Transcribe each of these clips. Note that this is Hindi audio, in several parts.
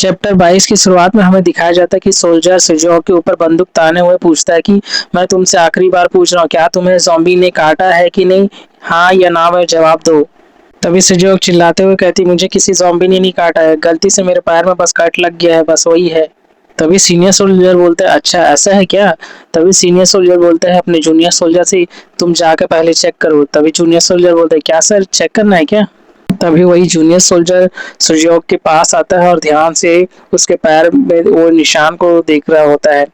चैप्टर 22 की शुरुआत में हमें दिखाया जाता है कि सोल्जर सुजोक के ऊपर बंदूक ताने हुए पूछता है कि मैं तुमसे आखिरी बार पूछ रहा हूँ, क्या तुम्हें ज़ॉम्बी ने काटा है कि नहीं? हाँ या ना में जवाब दो। तभी सुजोक चिल्लाते हुए कहती, मुझे किसी ज़ॉम्बी ने नहीं काटा है, गलती से मेरे पैर में बस कट लग गया है, बस वही है। तभी सीनियर सोल्जर बोलता है, अच्छा ऐसा है क्या? तभी सीनियर सोल्जर बोलता है अपने जूनियर सोल्जर से, तुम जाकर पहले चेक करो। तभी जूनियर सोल्जर बोलता है, क्या सर चेक करना है क्या? तभी वही जूनियर सोल्जर सुजोक के पास आता है और ध्यान से उसके पैर में वो निशान को देख रहा होता है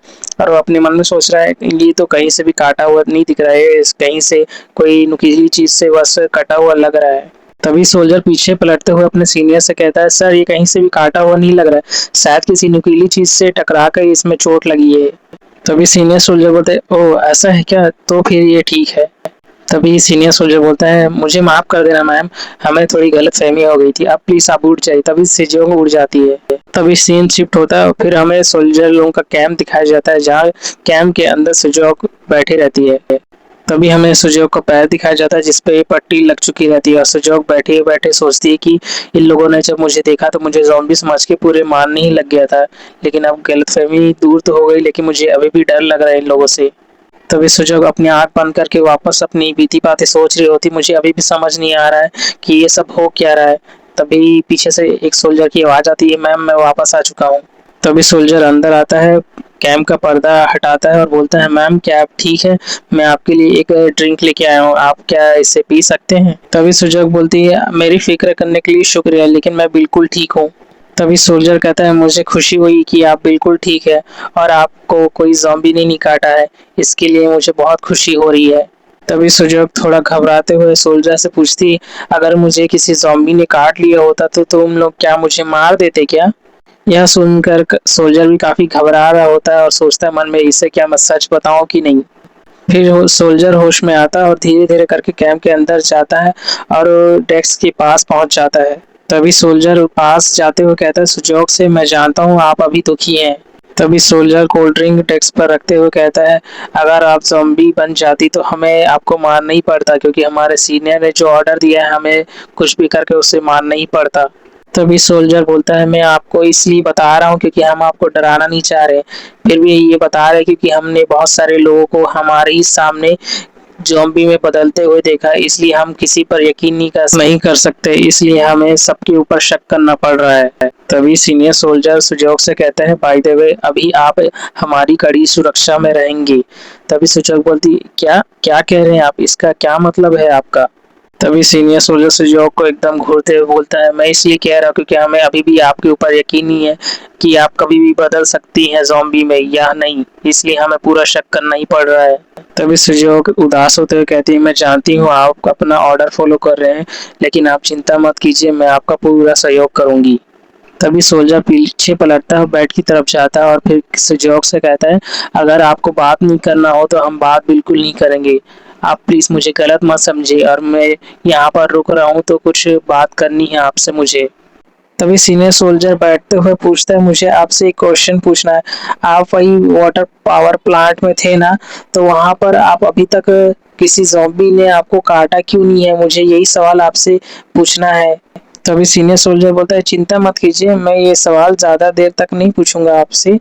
और वो अपने मन में सोच रहा है, ये तो कहीं से भी काटा हुआ नहीं दिख रहा है, कहीं से कोई नुकीली चीज से बस कटा हुआ लग रहा है। तभी सोल्जर पीछे पलटते हुए अपने सीनियर से कहता है, सर ये कहीं से भी काटा हुआ नहीं लग रहा है, शायद किसी नुकीली चीज से टकरा कर इसमें चोट लगी है। तभी सीनियर सोल्जर बोलते हैं, ओह ऐसा है क्या, तो फिर ये ठीक है। तभी सीनियर सोल्जर बोलता है, मुझे माफ कर देना मैम, हमें थोड़ी गलतफहमी हो गई थी, अब प्लीज आप उठ जाइए। तभी सिजोंग उड़ जाती है। तभी सीन शिफ्ट होता है और फिर हमें सोल्जर लोगों का कैंप दिखाया जाता है, जहाँ कैंप के अंदर सुजोक बैठी रहती है। तभी हमें सुजोक का पैर दिखाया जाता है जिसपे पट्टी लग चुकी रहती है और सुजोक बैठे बैठे सोचती है कि इन लोगों ने जब मुझे देखा तो मुझे ज़ॉम्बी समझ के पूरे मारने ही लग गया था, लेकिन अब गलतफहमी दूर तो हो गई, लेकिन मुझे अभी भी डर लग रहा है इन लोगों से। तभी सुजोग अपनी आंख बंद करके वापस अपनी बीती बातें सोच रही होती, मुझे अभी भी समझ नहीं आ रहा है कि ये सब हो क्या रहा है। तभी पीछे से एक सोल्जर की आवाज आती है, मैम मैं वापस आ चुका हूँ। तभी सोल्जर अंदर आता है, कैंप का पर्दा हटाता है और बोलता है, मैम क्या आप ठीक है? मैं आपके लिए एक ड्रिंक लेके आया हूँ, आप क्या इसे पी सकते हैं? तभी सुजोग बोलती है, मेरी फिक्र करने के लिए शुक्रिया, लेकिन मैं बिल्कुल ठीक हूँ। तभी सोल्जर कहता है, मुझे खुशी हुई कि आप बिल्कुल ठीक है और आपको कोई ज़ॉम्बी ने नहीं काटा है, इसके लिए मुझे बहुत खुशी हो रही है। तभी सुजोग थोड़ा घबराते हुए सोल्जर से पूछती, अगर मुझे किसी ज़ॉम्बी ने काट लिया होता तो तुम लोग क्या मुझे मार देते क्या? यह सुनकर सोल्जर भी काफी घबरा रहा होता है और सोचता है मन में, इसे क्या मैं सच बताऊं कि नहीं। फिर सोल्जर होश में आता है और धीरे धीरे करके कैंप के अंदर जाता है और डेस्क के पास पहुंच जाता है। तभी सोल्जर पास जाते हुए कहता है सुजोग से, मैं जानता हूँ आप अभी दुखी हैं। तभी सोल्जर कोल्ड ड्रिंक डेस्क पर रखते हुए कहता है, अगर आप ज़ॉम्बी बन जाती तो हमें आपको मारना ही पड़ता, क्योंकि हमारे सीनियर ने जो ऑर्डर दिया है हमें कुछ भी करके उसे मारना ही पड़ता। तभी सोल्जर बोलता है, मैं आपको इसलिए बता रहा हूँ क्योंकि हम आपको डराना नहीं चाह रहे, फिर भी ये बता रहे क्योंकि हमने बहुत सारे लोगों को हमारे ही सामने ज़ॉम्बी में बदलते हुए देखा है, इसलिए हम किसी पर यकीन नहीं कर सकते, इसलिए हमें सबके ऊपर शक करना पड़ रहा है। तभी सीनियर सोल्जर सुजोग से कहते हैं, बाय द वे अभी आप हमारी कड़ी सुरक्षा में रहेंगे। तभी सुजोग बोलती, क्या क्या कह रहे हैं आप, इसका क्या मतलब है आपका? तभी सीनियर सोल्जर सुजोग को एकदम घूरते हुए बोलता है, मैं इसलिए कह रहा हूँ क्योंकि हमें अभी भी आपके ऊपर यकीन नहीं है कि आप कभी भी बदल सकती हैं ज़ॉम्बी में या नहीं, इसलिए हमें पूरा शक करना ही पड़ रहा है। तभी सुजोग उदास होते हुए कहती है, मैं जानती हूँ आप अपना ऑर्डर फॉलो कर रहे हैं, लेकिन आप चिंता मत कीजिए, मैं आपका पूरा सहयोग करूंगी। तभी सोल्जर पीछे पलटता है, बेड की तरफ जाता है और फिर सुजोग से कहता है, अगर आपको बात नहीं करना हो तो हम बात बिल्कुल नहीं करेंगे, आप प्लीज मुझे गलत मत समझिए, और मैं यहाँ पर रुक रहा हूँ तो कुछ बात करनी है आपसे मुझे। तभी सीनियर सोल्जर बैठते हुए पूछता है, मुझे आपसे एक क्वेश्चन पूछना है, आप वही वाटर पावर प्लांट में थे ना, तो वहाँ पर आप अभी तक किसी ज़ॉम्बी ने आपको काटा क्यों नहीं है, मुझे यही सवाल आपसे पूछना है। तभी सीनियर सोल्जर बोलता है, चिंता मत कीजिए, मैं ये सवाल ज़्यादा देर तक नहीं पूछूंगा आपसे,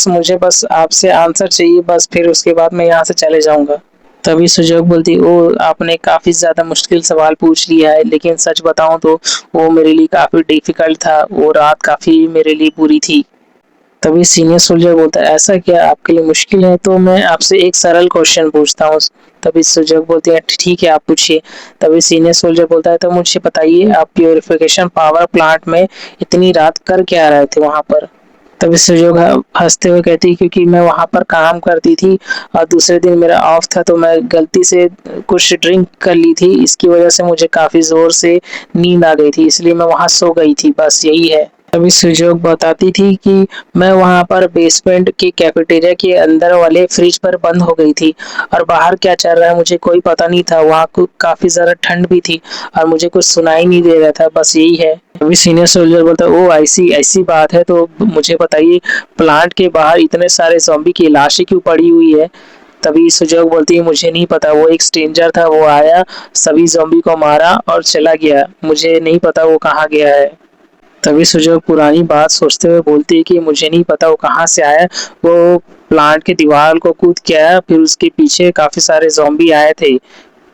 मुझे बस आपसे आंसर चाहिए, बस फिर उसके बाद मैं यहाँ से चले जाऊंगा। तभी सुजोग बोलती, ओ आपने काफ़ी ज़्यादा मुश्किल सवाल पूछ लिया है, लेकिन सच बताऊं तो वो मेरे लिए काफ़ी डिफिकल्ट था, वो रात काफ़ी मेरे लिए बुरी थी। तभी सीनियर सोल्जर बोलता है, ऐसा क्या आपके लिए मुश्किल है, तो मैं आपसे एक सरल क्वेश्चन पूछता हूँ। तभी सुजोग बोलती है, ठीक है आप पूछिए। तभी सीनियर सोल्जर बोलता है, तो मुझे बताइए आप प्योरिफिकेशन पावर प्लांट में इतनी रात कर क्या रहे थे वहां पर? तभी सुजोग हंसते हुए कहती, क्योंकि मैं वहां पर काम करती थी और दूसरे दिन मेरा ऑफ था, तो मैं गलती से कुछ ड्रिंक कर ली थी, इसकी वजह से मुझे काफी जोर से नींद आ गई थी, इसलिए मैं वहां सो गई थी, बस यही है। तभी सुजोग बताती थी कि मैं वहां पर बेसमेंट के कैफेटेरिया के अंदर वाले फ्रिज पर बंद हो गई थी और बाहर क्या चल रहा है मुझे कोई पता नहीं था, वहां को काफी ज्यादा ठंड भी थी और मुझे कुछ सुनाई नहीं दे रहा था, बस यही है। अभी सीनियर सोल्जर बोलता है, ओ ऐसी ऐसी बात है, तो मुझे बताइए प्लांट के बाहर इतने सारे ज़ॉम्बी की लाशें क्यों पड़ी हुई है? तभी सुजोग बोलती है, मुझे नहीं पता, वो एक स्ट्रेंजर था, वो आया, सभी ज़ॉम्बी को मारा और चला गया, मुझे नहीं पता वो कहाँ गया है। तभी सुजो पुरानी बात सोचते हुए बोलती है कि मुझे नहीं पता वो कहाँ से आया। वो प्लांट की दीवार को कूद के आया, फिर उसके पीछे काफी सारे ज़ॉम्बी आए थे।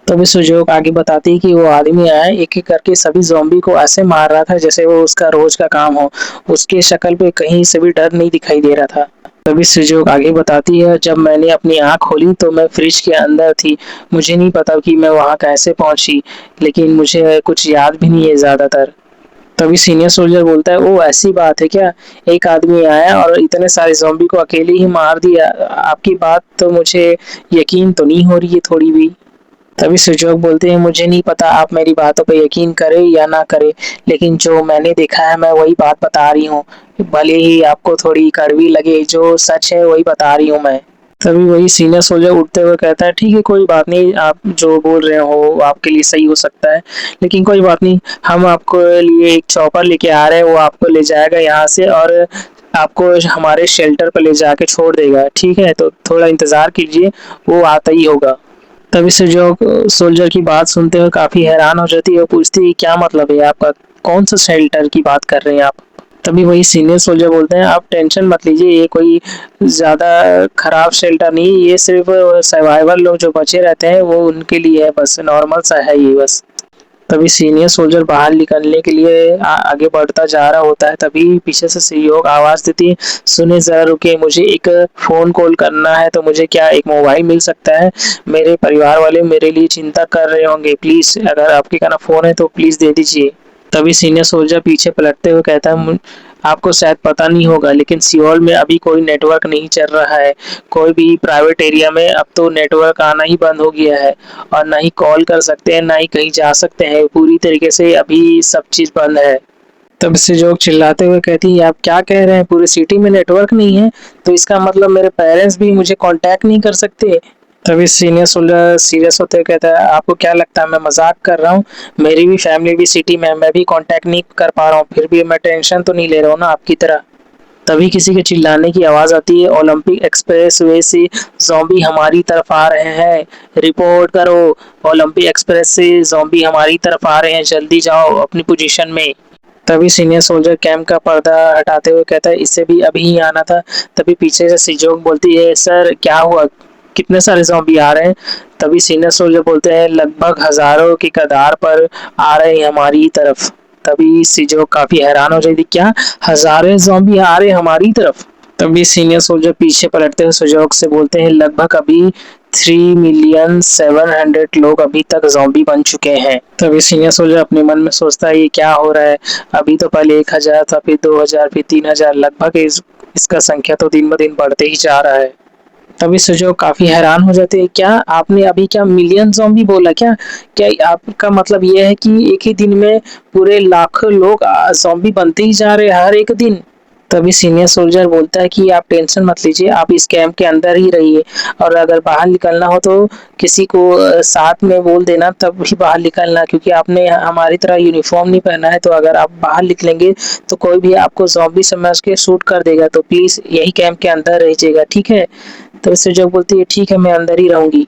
तभी सुजोक आगे बताती है कि वो आदमी आया, एक-एक करके सभी ज़ॉम्बी को ऐसे मार रहा था जैसे वो उसका रोज का काम हो। उसके शक्ल पे कहीं से भी डर नहीं दिखाई दे रहा था। तभी सुजोक आगे बताती है, जब मैंने अपनी आँख खोली तो मैं फ्रिज के अंदर थी। मुझे नहीं पता कि मैं वहाँ कैसे पहुँची, लेकिन मुझे कुछ याद भी नहीं है ज़्यादातर। तभी सीनियर सोल्जर बोलता है, ओह ऐसी बात है क्या? एक आदमी आया और इतने सारे ज़ॉम्बी को अकेले ही मार दिया। आपकी बात तो मुझे यकीन तो नहीं हो रही है थोड़ी भी। तभी सुजोक बोलते हैं, मुझे नहीं पता आप मेरी बातों पे यकीन करें या ना करें, लेकिन जो मैंने देखा है मैं वही बात बता रही हूँ। भले ही आपको थोड़ी कड़वी लगे, जो सच है वही बता रही हूँ मैं। तभी वही सीनियर सोल्जर उठते हुए कहता है, ठीक है कोई बात नहीं, आप जो बोल रहे हो वो आपके लिए सही हो सकता है, लेकिन कोई बात नहीं, हम आपको लिए एक चॉपर लेके आ रहे हैं, वो आपको ले जाएगा यहाँ से और आपको हमारे शेल्टर पर ले जाके छोड़ देगा, ठीक है? तो थोड़ा इंतज़ार कीजिए, वो आता ही होगा। तभी से जो सोल्जर की बात सुनते हुए काफी हैरान हो जाती है और पूछती है, क्या मतलब है आपका? कौन सा शेल्टर की बात कर रहे हैं आप? तभी वही सीनियर सोल्जर बोलते हैं, आप टेंशन मत लीजिए, ये कोई ज़्यादा खराब शेल्टर नहीं, ये सिर्फ सर्वाइवल लोग जो बचे रहते हैं वो उनके लिए है, बस नॉर्मल सा है ये बस। तभी सीनियर सोल्जर बाहर निकलने के लिए आगे बढ़ता जा रहा होता है, तभी पीछे से सहयोग आवाज़ देती है, सुनिए ज़रा रुकिए, मुझे एक फ़ोन कॉल करना है, तो मुझे क्या एक मोबाइल मिल सकता है? मेरे परिवार वाले मेरे लिए चिंता कर रहे होंगे, प्लीज़ अगर आपके पास फ़ोन है तो प्लीज़ दे दीजिए। तभी सीनियर सोल्जर पीछे पलटते हुए कहता है, आपको शायद पता नहीं होगा, लेकिन सियोल में अभी कोई नेटवर्क नहीं चल रहा है। कोई भी प्राइवेट एरिया में अब तो नेटवर्क आना ही बंद हो गया है और ना ही कॉल कर सकते हैं, ना ही कहीं जा सकते हैं। पूरी तरीके से अभी सब चीज़ बंद है। तब से जो चिल्लाते हुए कहती है, आप क्या कह रहे हैं? पूरी सिटी में नेटवर्क नहीं है, तो इसका मतलब मेरे पेरेंट्स भी मुझे कांटेक्ट नहीं कर सकते। तभी सीनियर सोल्जर सीरियस होते हुए कहता है, आपको क्या लगता है मैं मजाक कर रहा हूँ? मेरी भी फैमिली भी सिटी में है, मैं भी कांटेक्ट नहीं कर पा रहा हूँ, फिर भी मैं टेंशन तो नहीं ले रहा हूँ ना आपकी तरह। तभी किसी के चिल्लाने की आवाज़ आती है, ओलंपिक एक्सप्रेस वे से ज़ॉम्बी हमारी तरफ आ रहे हैं, रिपोर्ट करो। ओलंपिक एक्सप्रेस से ज़ॉम्बी हमारी तरफ आ रहे हैं, जल्दी जाओ अपनी पोजीशन में। तभी सीनियर सोल्जर कैंप का पर्दा हटाते हुए कहता है, इससे भी अभी ही आना था। तभी पीछे से सिजोक बोलती है, सर क्या हुआ? कितने सारे ज़ॉम्बी आ रहे हैं? तभी सीनियर सोल्जर बोलते हैं, लगभग हज़ारों की कतार पर आ रहे हैं हमारी तरफ। तभी सिजोक काफ़ी हैरान हो जाती, क्या हज़ारों ज़ॉम्बी आ रहे हैं हमारी तरफ? तभी सीनियर सोल्जर पीछे पलटते हुए सुजोक से बोलते हैं, लगभग अभी 3,700,000 लोग अभी तक ज़ॉम्बी बन चुके हैं। तभी सीनियर सोल्जर अपने मन में सोचता है, ये क्या हो रहा है? अभी तो पहले 1,000 था, फिर 2,000, फिर 3,000, लगभग इसका संख्या तो दिन ब दिन बढ़ते ही जा रहा है। तभी सुजो काफी हैरान हो जाते हैं, क्या आपने अभी क्या मिलियन ज़ॉम्बी बोला क्या? क्या आपका मतलब ये है कि एक ही दिन में पूरे लाखों लोग ज़ॉम्बी बनते ही जा रहे हैं हर एक दिन? तभी सीनियर सोल्जर बोलता है कि आप टेंशन मत लीजिए, आप इस कैंप के अंदर ही रहिए और अगर बाहर निकलना हो तो किसी को साथ में बोल देना, तब ही बाहर निकलना, क्योंकि आपने हमारी तरह यूनिफॉर्म नहीं पहना है, तो अगर आप बाहर निकलेंगे तो कोई भी आपको ज़ॉम्बी समझ के शूट कर देगा, तो प्लीज़ यही कैंप के अंदर रहिएगा, ठीक है? तो सुजोक बोलती है, ठीक है मैं अंदर ही रहूंगी।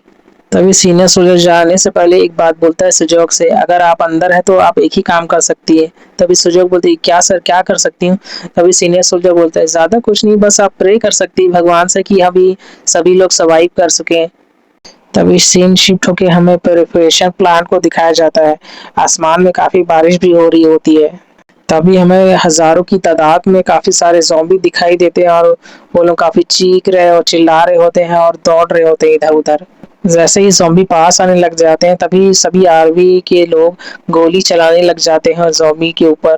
तभी सीनियर सोल्जर जाने से पहले एक बात बोलता है सुजोक से, अगर आप अंदर हैं तो आप एक ही काम कर सकती है। तभी सुजोक बोलती है, क्या सर क्या कर सकती हूँ? तभी सीनियर सोल्जर बोलता है, ज़्यादा कुछ नहीं, बस आप प्रे कर सकती है भगवान से कि अभी सभी लोग सर्वाइव कर सकें। तभी सीन शिफ्ट होके हमें प्रिपरेशन प्लांट को दिखाया जाता है। आसमान में काफ़ी बारिश भी हो रही होती है। तभी हमें हज़ारों की तादाद में काफ़ी सारे ज़ॉम्बी दिखाई देते हैं और वो लोग काफ़ी चीख रहे और चिल्ला रहे होते हैं और दौड़ रहे होते हैं इधर-उधर। जैसे ही ज़ॉम्बी पास आने लग जाते हैं तभी सभी आर्मी के लोग गोली चलाने लग जाते हैं ज़ॉम्बी के ऊपर।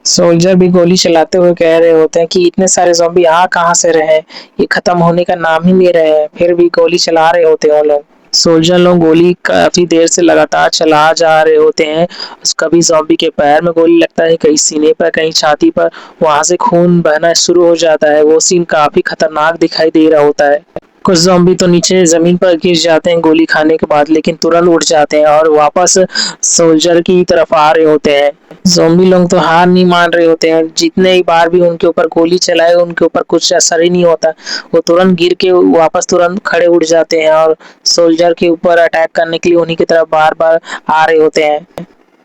सोल्जर भी गोली चलाते हुए कह रहे होते हैं कि इतने सारे ज़ॉम्बी आ कहाँ से रहे हैं? ये खत्म होने का नाम ही नहीं रहे हैं, फिर भी गोली चला रहे होते हैं वो लोग। सोल्जर लोग गोली काफ़ी देर से लगातार चला जा रहे होते हैं। कभी ज़ॉम्बी के पैर में गोली लगता है, कहीं सीने पर, कहीं छाती पर, वहाँ से खून बहना शुरू हो जाता है। वो सीन काफ़ी खतरनाक दिखाई दे रहा होता है। कुछ ज़ॉम्बी तो नीचे ज़मीन पर गिर जाते हैं गोली खाने के बाद, लेकिन तुरंत उठ जाते हैं और वापस सोल्जर की तरफ आ रहे होते हैं। ज़ॉम्बी लोग तो हार नहीं मान रहे होते हैं, जितने ही बार भी उनके ऊपर गोली चलाए उनके ऊपर कुछ असर ही नहीं होता। वो तुरंत गिर के वापस तुरंत खड़े उठ जाते हैं और सोल्जर के ऊपर अटैक करने के लिए उन्हीं की तरफ बार-बार आ रहे होते हैं।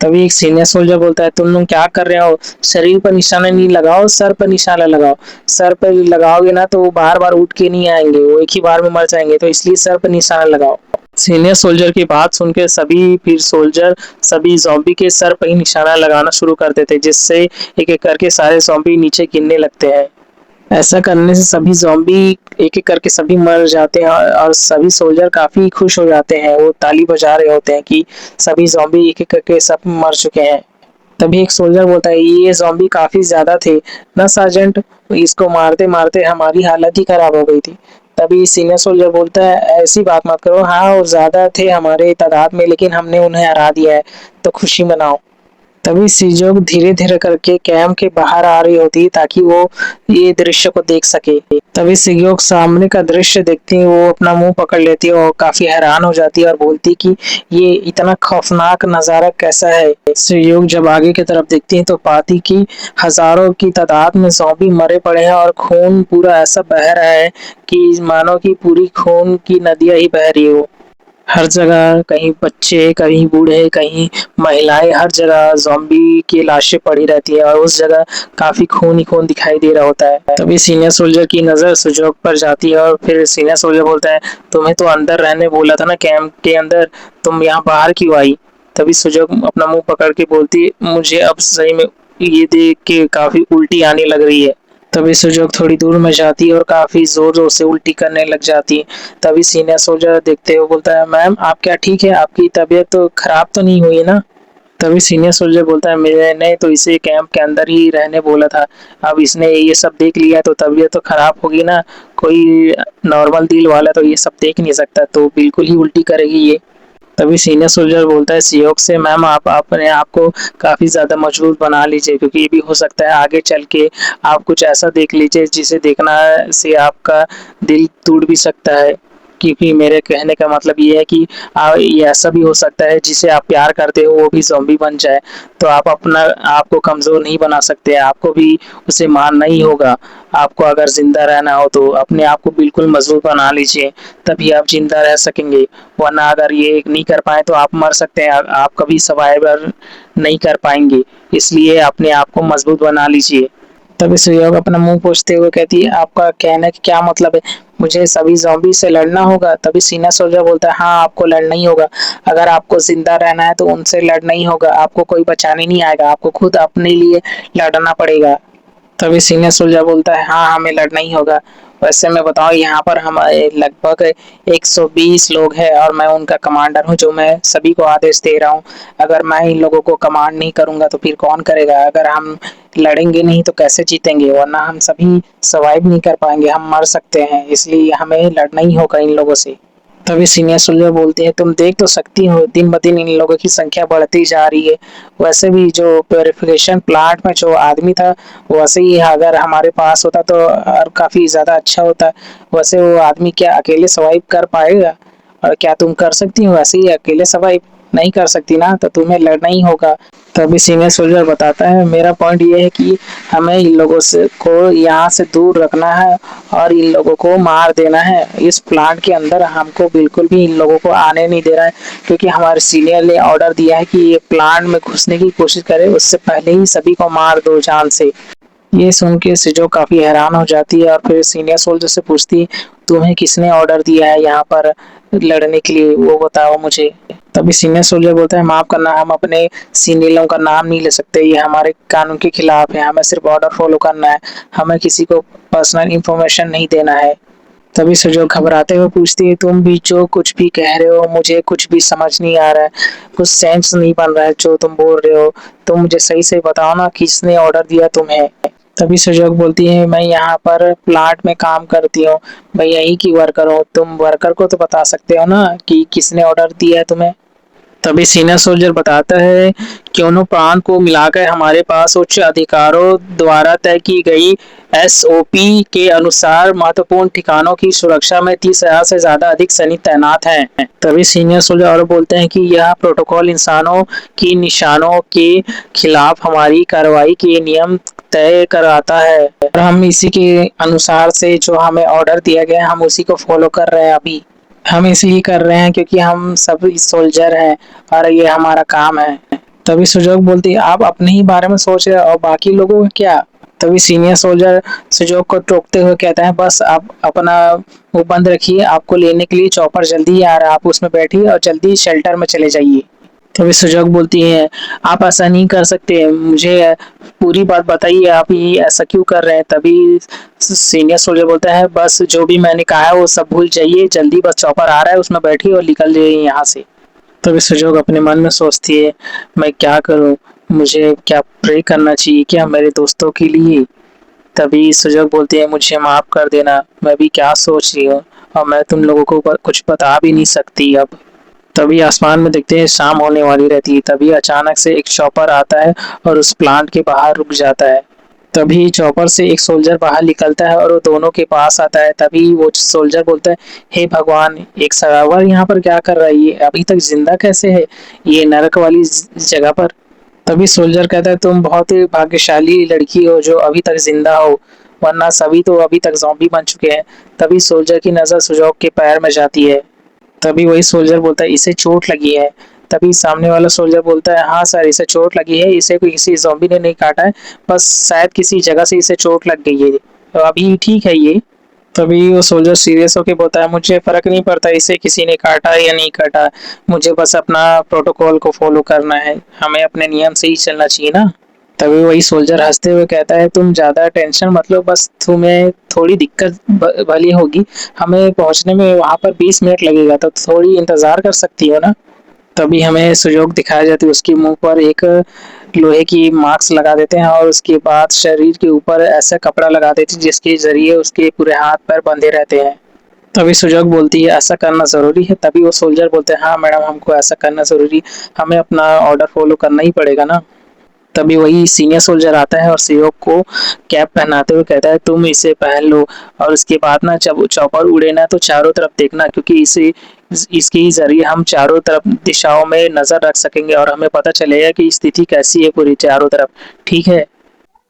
तभी एक सीनियर सोल्जर बोलता है तुम लोग क्या कर रहे हो, शरीर पर निशाना नहीं लगाओ, सर पर निशाना लगाओ। सर पर लगाओगे ना तो वो बार बार उठ के नहीं आएंगे, वो एक ही बार में मर जाएंगे, तो इसलिए सर पर निशाना लगाओ। सीनियर सोल्जर की बात सुन के सभी फिर सोल्जर सभी ज़ॉम्बी के सर पर ही निशाना लगाना शुरू कर देते, जिससे एक एक करके सारे ज़ॉम्बी नीचे गिरने लगते हैं। ऐसा करने से सभी ज़ॉम्बी एक एक करके सभी मर जाते हैं और सभी सोल्जर काफ़ी खुश हो जाते हैं, वो ताली बजा रहे होते हैं कि सभी ज़ॉम्बी एक एक करके सब मर चुके हैं। तभी एक सोल्जर बोलता है ये ज़ॉम्बी काफ़ी ज़्यादा थे ना सार्जेंट, इसको मारते मारते हमारी हालत ही खराब हो गई थी। तभी सीनियर सोल्जर बोलता है ऐसी बात मत करो, हाँ वो ज़्यादा थे हमारे तादाद में लेकिन हमने उन्हें हरा दिया है, तो खुशी मनाओ। तभी सीजोग धीरे धीरे करके कैंप के बाहर आ रही होती है ताकि वो ये दृश्य को देख सके। तभी सिग्योक सामने का दृश्य देखती है, वो अपना मुंह पकड़ लेती है और काफी हैरान हो जाती है और बोलती है कि ये इतना खौफनाक नजारा कैसा है। सिग्योक जब आगे की तरफ देखती है तो पाती कि हजारों की तादाद में ज़ॉम्बी मरे पड़े हैं और खून पूरा ऐसा बह रहा है कि मानो कि पूरी खून की नदियां ही बह रही हो। हर जगह कहीं बच्चे, कहीं बूढ़े, कहीं महिलाएं, हर जगह ज़ॉम्बी की लाशें पड़ी रहती है और उस जगह काफी खून ही खून दिखाई दे रहा होता है। तभी सीनियर सोल्जर की नजर सुजोग पर जाती है और फिर सीनियर सोल्जर बोलता है तुम्हें तो अंदर रहने बोला था ना कैंप के अंदर, तुम यहाँ बाहर क्यों आई। तभी सुजोग अपना मुंह पकड़ के बोलती मुझे अब सही में ये देख के काफी उल्टी आने लग रही है। तभी सुजोग थोड़ी दूर में जाती है और काफी जोर जोर से उल्टी करने लग जाती है। तभी सीनियर सोल्जर देखते हुए बोलता है मैम आप क्या ठीक है, आपकी तबीयत तो खराब तो नहीं हुई ना। तभी सीनियर सोल्जर बोलता है मैंने तो इसे कैंप के अंदर ही रहने बोला था, अब इसने ये सब देख लिया तो तबीयत तो खराब होगी ना, कोई नॉर्मल दिल वाला तो ये सब देख नहीं सकता, तो बिल्कुल ही उल्टी करेगी ये। तभी सीनियर सोल्जर बोलता है सीओक से मैम आप अपने आप को काफ़ी ज़्यादा मजबूत बना लीजिए, क्योंकि ये भी हो सकता है आगे चल के आप कुछ ऐसा देख लीजिए जिसे देखना से आपका दिल टूट भी सकता है। क्योंकि मेरे कहने का मतलब ये है कि ये ऐसा भी हो सकता है जिसे आप प्यार करते हो वो भी ज़ॉम्बी बन जाए, तो आप अपना आपको कमज़ोर नहीं बना सकते, आपको भी उसे मारना ही होगा। आपको अगर ज़िंदा रहना हो तो अपने आप को बिल्कुल मजबूत बना लीजिए, तभी आप ज़िंदा रह सकेंगे, वरना अगर ये नहीं कर पाए तो आप मर सकते हैं, आप कभी सर्वाइवर नहीं कर पाएंगे, इसलिए अपने आप को मजबूत बना लीजिए। तभी सुयोग अपना मुंह पोंछते हुए कहती है आपका कहने का क्या मतलब है, मुझे सभी ज़ॉम्बी से लड़ना होगा। तभी सीना सोल्जर बोलता है हाँ आपको लड़ना ही होगा, अगर आपको जिंदा रहना है तो उनसे लड़ना ही होगा, आपको कोई बचाने नहीं आएगा, आपको खुद अपने लिए लड़ना पड़ेगा। तभी सीनियर सोल्जर बोलता है हाँ हमें लड़ना ही होगा। वैसे मैं बताऊँ यहाँ पर हम लगभग 120 लोग हैं और मैं उनका कमांडर हूँ, जो मैं सभी को आदेश दे रहा हूँ। अगर मैं इन लोगों को कमांड नहीं करूँगा तो फिर कौन करेगा, अगर हम लड़ेंगे नहीं तो कैसे जीतेंगे, वरना हम सभी सर्वाइव नहीं कर पाएंगे, हम मर सकते हैं, इसलिए हमें लड़ना ही होगा इन लोगों से। तभी सीनियर सोल्जर बोलते हैं तुम देख तो सकती हो दिन ब दिन इन लोगों की संख्या बढ़ती जा रही है, वैसे भी जो प्योरिफिकेशन प्लांट में जो आदमी था वैसे ही अगर हमारे पास होता तो और काफ़ी ज़्यादा अच्छा होता। वैसे वो आदमी क्या अकेले सर्वाइव कर पाएगा, और क्या तुम कर सकती हो वैसे ही अकेले सर्वाइव, नहीं कर सकती ना, तो तुम्हें लड़ना ही होगा। तभी सीनियर सोल्जर बताता है मेरा पॉइंट ये है कि हमें इन लोगों से को यहाँ से दूर रखना है और इन लोगों को मार देना है, इस प्लांट के अंदर हमको बिल्कुल भी इन लोगों को आने नहीं दे रहा है, क्योंकि हमारे सीनियर ने ऑर्डर दिया है कि ये प्लांट में घुसने की कोशिश करे उससे पहले ही सभी को मार दो जान से। ये सुन के सिजो काफी हैरान हो जाती है और फिर सीनियर सोल्जर से पूछती तुम्हें किसने ऑर्डर दिया है यहाँ पर लड़ने के लिए, वो बताओ मुझे। तभी सीनियर सोल्जर बोलता है माफ करना हम अपने सीनियरों का नाम नहीं ले सकते, ये हमारे कानून के खिलाफ है, हमें सिर्फ ऑर्डर फॉलो करना है, हमें किसी को पर्सनल इंफॉर्मेशन नहीं देना है। तभी सुजो घबराते हुए पूछती है तुम भी जो कुछ भी कह रहे हो मुझे कुछ भी समझ नहीं आ रहा है, कुछ सेंस नहीं बन रहा है जो तुम बोल रहे हो, तुम मुझे सही से बताओ ना किसने ऑर्डर दिया तुम्हें। तभी सुजोग बोलती है मैं यहाँ पर प्लांट में काम करती हूँ, मैं यहीं की वर्कर हूँ, तुम वर्कर को तो बता सकते हो ना कि किसने ऑर्डर दिया है तुम्हें। तभी सीनियर सोल्जर बताता है क्यों प्रांत को मिलाकर हमारे पास उच्च अधिकारों द्वारा तय की गई एसओपी के अनुसार महत्वपूर्ण ठिकानों की सुरक्षा में 30,000 से ज्यादा अधिक सैनिक तैनात हैं। तभी सीनियर सोल्जर और बोलते हैं कि यह प्रोटोकॉल इंसानों की निशानों के खिलाफ हमारी कार्रवाई के नियम तय कराता है और हम इसी के अनुसार से जो हमें ऑर्डर दिया गया हम उसी को फॉलो कर रहे हैं अभी, हम इसे ही कर रहे हैं क्योंकि हम सब सोल्जर हैं और ये हमारा काम है। तभी सुजोग बोलती है आप अपने ही बारे में सोच रहे हो और बाकी लोगों का क्या। तभी सीनियर सोल्जर सुजोग को टोकते हुए कहता है बस आप अपना वो बंद रखिए, आपको लेने के लिए चॉपर जल्दी ही आ रहा है, आप उसमें बैठिए और जल्दी शेल्टर में चले जाइए। तभी सुजोग बोलती है आप ऐसा नहीं कर सकते, मुझे पूरी बात बताइए, आप ये ऐसा क्यों कर रहे हैं। तभी सीनियर सोल्जर बोलता है बस जो भी मैंने कहा है वो सब भूल जाइए, जल्दी बस चॉपर आ रहा है उसमें बैठिए और निकल जाइए यहाँ से। तभी सुजोग अपने मन में सोचती है मैं क्या करूं, मुझे क्या प्रे करना चाहिए क्या मेरे दोस्तों के लिए। तभी सुजोग बोलती है मुझे माफ कर देना, मैं भी क्या सोच रही हूँ और मैं तुम लोगों को कुछ बता भी नहीं सकती अब। तभी आसमान में देखते हैं शाम होने वाली रहती है, तभी अचानक से एक चॉपर आता है और उस प्लांट के बाहर रुक जाता है। तभी चॉपर से एक सोल्जर बाहर निकलता है और वो दोनों के पास आता है। तभी वो सोल्जर बोलता है हे भगवान, एक सर्वाइवर यहाँ पर क्या कर रहा है, ये अभी तक जिंदा कैसे है ये नरक वाली जगह पर। तभी सोल्जर कहता है तुम बहुत ही भाग्यशाली लड़की हो जो अभी तक जिंदा हो, वरना सभी तो अभी तक ज़ॉम्बी बन चुके हैं। तभी सोल्जर की नज़र सुजोग के पैर में जाती है। तभी वही सोल्जर बोलता है इसे चोट लगी है। तभी सामने वाला सोल्जर बोलता है हाँ सर, इसे चोट लगी है, इसे कोई किसी ज़ॉम्बी ने नहीं काटा है, बस शायद किसी जगह से इसे चोट लग गई है, तो अभी ठीक है ये। तभी वो सोल्जर सीरियस होके बोलता है मुझे फर्क नहीं पड़ता इसे किसी ने काटा या नहीं काटा, मुझे बस अपना प्रोटोकॉल को फॉलो करना है, हमें अपने नियम से ही चलना चाहिए ना। तभी वही सोल्जर हंसते हुए कहता है तुम ज्यादा टेंशन मत लो, बस तुम्हें थोड़ी दिक्कत भली होगी, हमें पहुंचने में वहां पर 20 मिनट लगेगा, तो थोड़ी इंतजार कर सकती हो ना। तभी हमें सुजोग दिखाया जाती है, उसके मुंह पर एक लोहे की मास्क लगा देते हैं और उसके बाद शरीर के ऊपर ऐसा कपड़ा लगा देते हैं जिसके जरिए उसके पूरे हाथ पैर बंधे रहते हैं। तभी सुजोग बोलती है ऐसा करना जरूरी है। तभी वो सोल्जर बोलते हैं हाँ मैडम, हमको ऐसा करना जरूरी, हमें अपना ऑर्डर फॉलो करना ही पड़ेगा ना। तभी वही सीनियर सोल्जर आता है और सुजोग को कैप पहनाते हुए कहता है तुम इसे पहन लो और उसके बाद ना जब चॉपर उड़े ना तो चारों तरफ देखना, क्योंकि इसे इसके जरिए हम चारों तरफ दिशाओं में नजर रख सकेंगे और हमें पता चलेगा कि स्थिति कैसी है पूरी चारों तरफ, ठीक है।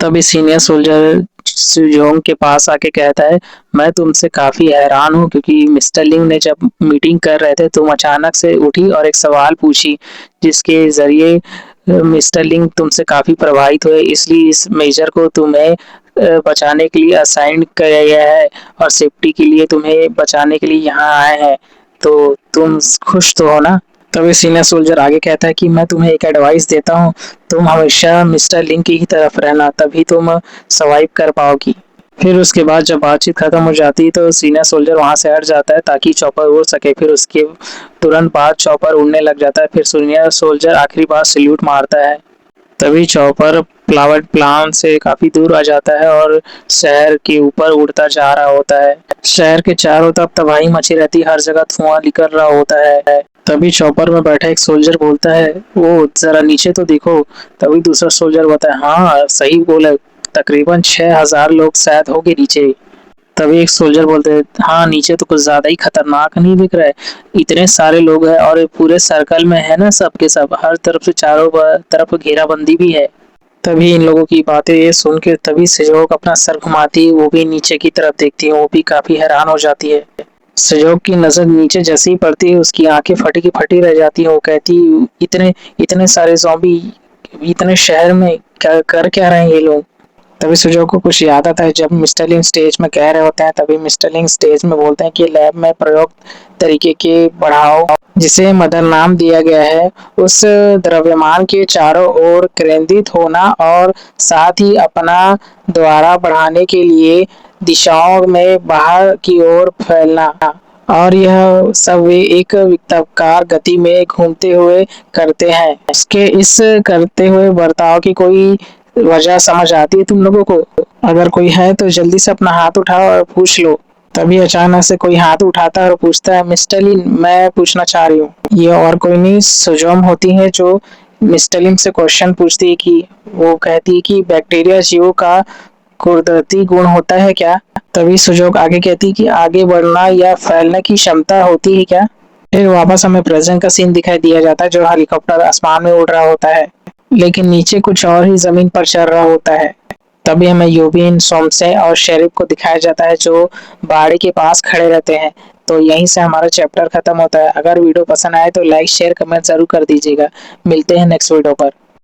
तभी सीनियर सोल्जर सुजोंग के पास आके कहता है मैं तुमसे काफी हैरान हूँ, क्योंकि मिस्टर लिंग ने जब मीटिंग कर रहे थे तुम अचानक से उठी और एक सवाल पूछी जिसके जरिए मिस्टर लिंग तुमसे काफी प्रभावित हुए, इसलिए इस मेजर को तुम्हें बचाने के लिए असाइन किया गया है और सेफ्टी के लिए तुम्हें बचाने के लिए यहाँ आए हैं, तो तुम खुश तो हो ना। तभी सीनियर सोल्जर आगे कहता है कि मैं तुम्हें एक एडवाइस देता हूँ, तुम हमेशा मिस्टर लिंक की ही तरफ रहना, तभी तुम सर्वाइव कर पाओगी। फिर उसके बाद जब बातचीत खत्म हो जाती है तो सीनियर सोल्जर वहां से हट जाता है ताकि चॉपर उड़ सके, फिर उसके तुरंत बाद चॉपर उड़ने लग जाता है, फिर सीनियर सोल्जर आखिरी बार सल्यूट मारता है। तभी चॉपर फ्लावर प्लान से काफी दूर आ जाता है और शहर के ऊपर उड़ता जा रहा होता है। शहर के चारों तरफ तबाही मची रहती है, हर जगह धुआं निकल रहा होता है। तभी चॉपर में बैठा एक सोल्जर बोलता है वो जरा नीचे तो देखो। तभी दूसरा सोल्जर बोलता है हाँ सही बोला, तकरीबन 6000 लोग शायद होंगे नीचे। तभी एक सोल्जर बोलते हैं हाँ नीचे तो कुछ ज्यादा ही खतरनाक नहीं दिख रहा है, इतने सारे लोग हैं और ये पूरे सर्कल में है ना, सबके सब हर तरफ से चारों तरफ घेराबंदी भी है। तभी इन लोगों की बातें ये सुन के तभी सहयोग अपना सर घुमाती है, वो भी नीचे की तरफ देखती है, वो भी काफी हैरान हो जाती है। सहयोग की नजर नीचे जैसे ही पड़ती है उसकी आंखें फटी की फटी रह जाती है, वो कहती इतने इतने सारे ज़ॉम्बी इतने शहर में क्या कर क्या रहे हैं ये लोग। तभी सुजो को कुछ याद आता है, जब मिस्टर लिंग स्टेज में कह रहे होते हैं तभी मिस्टर लिंग स्टेज में बोलते हैं कि लैब में प्रयोग तरीके के बढ़ाओ जिसे मदर नाम दिया गया है उस द्रव्यमान के चारों ओर केंद्रित होना और साथ ही अपना द्वारा बढ़ाने के लिए दिशाओं में बाहर की ओर फैलना, और यह सब वे एक वृत्ताकार गति में घूमते हुए करते हैं। इसके इस करते हुए बर्ताव की कोई वजह समझ आती है तुम लोगों को? अगर कोई है तो जल्दी से अपना हाथ उठाओ और पूछ लो। तभी अचानक से कोई हाथ उठाता है और पूछता है मिस्टर लिन, मैं पूछना चाह रही हूँ। ये और कोई नहीं सुजोम होती है जो मिस्टर लिन से क्वेश्चन पूछती है कि वो कहती है कि बैक्टीरिया जीवों का कुदरती गुण होता है क्या? तभी सुजोग आगे कहती है कि आगे बढ़ना या फैलने की क्षमता होती है क्या? फिर वापस हमें प्रेजेंट का सीन दिखाई दिया जाता है जो हेलीकॉप्टर आसमान में उड़ रहा होता है लेकिन नीचे कुछ और ही जमीन पर चल रहा होता है। तभी हमें यूबिन, सोमसे और शेरिफ को दिखाया जाता है जो बाड़ी के पास खड़े रहते हैं। तो यहीं से हमारा चैप्टर खत्म होता है। अगर वीडियो पसंद आए तो लाइक शेयर कमेंट जरूर कर दीजिएगा। मिलते हैं नेक्स्ट वीडियो पर।